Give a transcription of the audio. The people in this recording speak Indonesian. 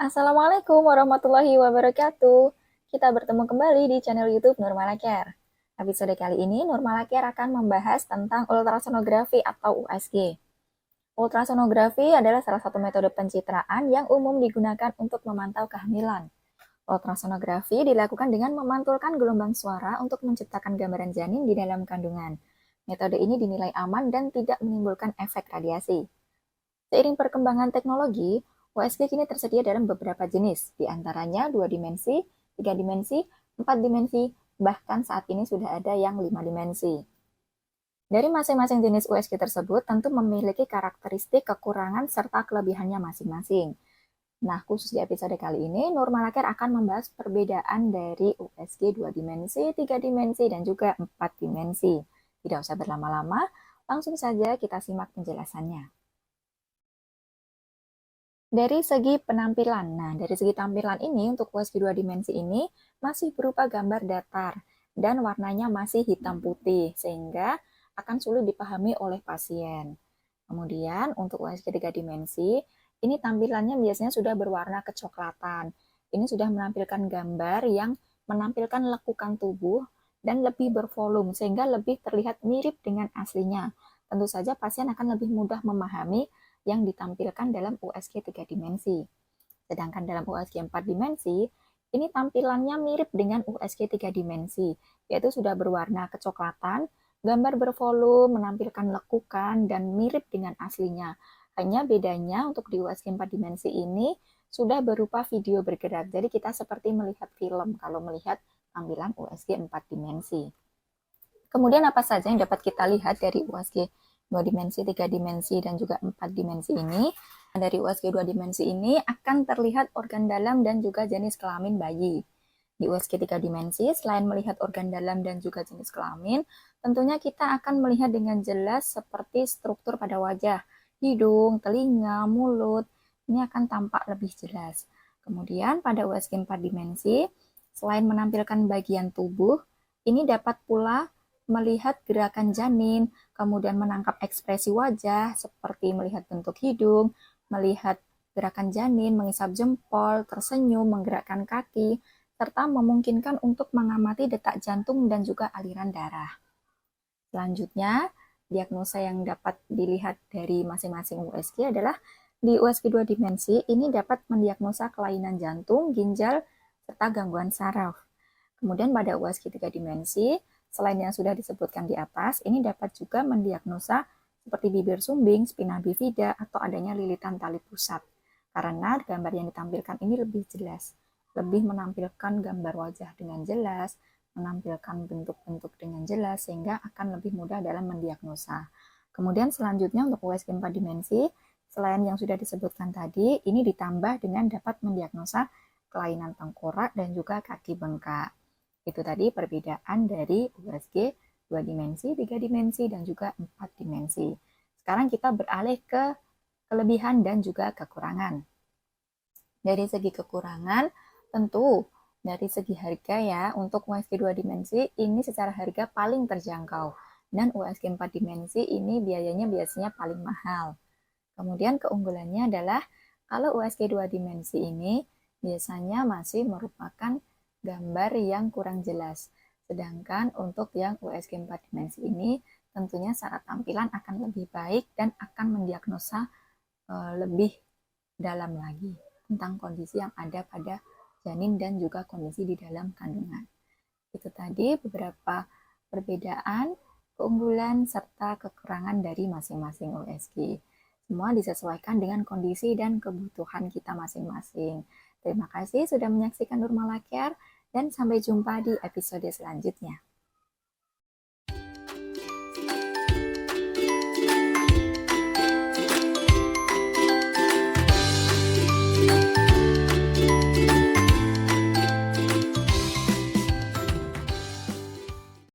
Assalamualaikum warahmatullahi wabarakatuh. Kita bertemu kembali di channel YouTube Nurmala Care. Episode kali ini Nurmala Care akan membahas tentang ultrasonografi atau USG. Ultrasonografi adalah salah satu metode pencitraan yang umum digunakan untuk memantau kehamilan. Ultrasonografi dilakukan dengan memantulkan gelombang suara untuk menciptakan gambaran janin di dalam kandungan. Metode ini dinilai aman dan tidak menimbulkan efek radiasi. Seiring perkembangan teknologi, USG kini tersedia dalam beberapa jenis, di antaranya 2 dimensi, 3 dimensi, 4 dimensi, bahkan saat ini sudah ada yang 5 dimensi. Dari masing-masing jenis USG tersebut tentu memiliki karakteristik, kekurangan, serta kelebihannya masing-masing. Nah, khusus di episode kali ini, Nurmala Care akan membahas perbedaan dari USG 2 dimensi, 3 dimensi, dan juga 4 dimensi. Tidak usah berlama-lama, langsung saja kita simak penjelasannya. Dari segi penampilan, dari segi tampilan ini untuk USG 2 dimensi ini masih berupa gambar datar dan warnanya masih hitam putih sehingga akan sulit dipahami oleh pasien. Kemudian untuk USG 3 dimensi, ini tampilannya biasanya sudah berwarna kecoklatan. Ini sudah menampilkan gambar yang menampilkan lekukan tubuh dan lebih bervolume sehingga lebih terlihat mirip dengan aslinya. Tentu saja pasien akan lebih mudah memahami yang ditampilkan dalam USG 3 dimensi. Sedangkan dalam USG 4 dimensi, ini tampilannya mirip dengan USG 3 dimensi, yaitu sudah berwarna kecoklatan, gambar bervolume, menampilkan lekukan, dan mirip dengan aslinya. Hanya bedanya untuk di USG 4 dimensi ini sudah berupa video bergerak, jadi kita seperti melihat film kalau melihat tampilan USG 4 dimensi. Kemudian apa saja yang dapat kita lihat dari USG 2 dimensi, 3 dimensi, dan juga 4 dimensi ini? Dari USG 2 dimensi ini akan terlihat organ dalam dan juga jenis kelamin bayi. Di USG 3 dimensi, selain melihat organ dalam dan juga jenis kelamin, tentunya kita akan melihat dengan jelas seperti struktur pada wajah, hidung, telinga, mulut, ini akan tampak lebih jelas. Kemudian pada USG 4 dimensi, selain menampilkan bagian tubuh, ini dapat pula melihat gerakan janin, kemudian menangkap ekspresi wajah seperti melihat bentuk hidung, melihat gerakan janin, mengisap jempol, tersenyum, menggerakkan kaki, serta memungkinkan untuk mengamati detak jantung dan juga aliran darah. Selanjutnya, diagnosa yang dapat dilihat dari masing-masing USG adalah di USG 2 dimensi ini dapat mendiagnosa kelainan jantung, ginjal, serta gangguan saraf. Kemudian pada USG 3 dimensi, selain yang sudah disebutkan di atas, ini dapat juga mendiagnosa seperti bibir sumbing, spina bifida, atau adanya lilitan tali pusat. Karena gambar yang ditampilkan ini lebih jelas, lebih menampilkan gambar wajah dengan jelas, menampilkan bentuk-bentuk dengan jelas, sehingga akan lebih mudah dalam mendiagnosa. Kemudian selanjutnya untuk USG 4 dimensi, selain yang sudah disebutkan tadi, ini ditambah dengan dapat mendiagnosa kelainan tengkorak dan juga kaki bengkak. Itu tadi perbedaan dari USG 2 dimensi, 3 dimensi, dan juga 4 dimensi. Sekarang kita beralih ke kelebihan dan juga kekurangan. Dari segi kekurangan, tentu dari segi harga ya, untuk USG 2 dimensi ini secara harga paling terjangkau. Dan USG 4 dimensi ini biayanya biasanya paling mahal. Kemudian keunggulannya adalah kalau USG 2 dimensi ini biasanya masih merupakan gambar yang kurang jelas. Sedangkan untuk yang USG 4 dimensi ini tentunya secara tampilan akan lebih baik dan akan mendiagnosa lebih dalam lagi tentang kondisi yang ada pada janin dan juga kondisi di dalam kandungan. Itu tadi beberapa perbedaan, keunggulan, serta kekurangan dari masing-masing USG. Semua disesuaikan dengan kondisi dan kebutuhan kita masing-masing. Terima kasih sudah menyaksikan Nurmala Care dan sampai jumpa di episode selanjutnya.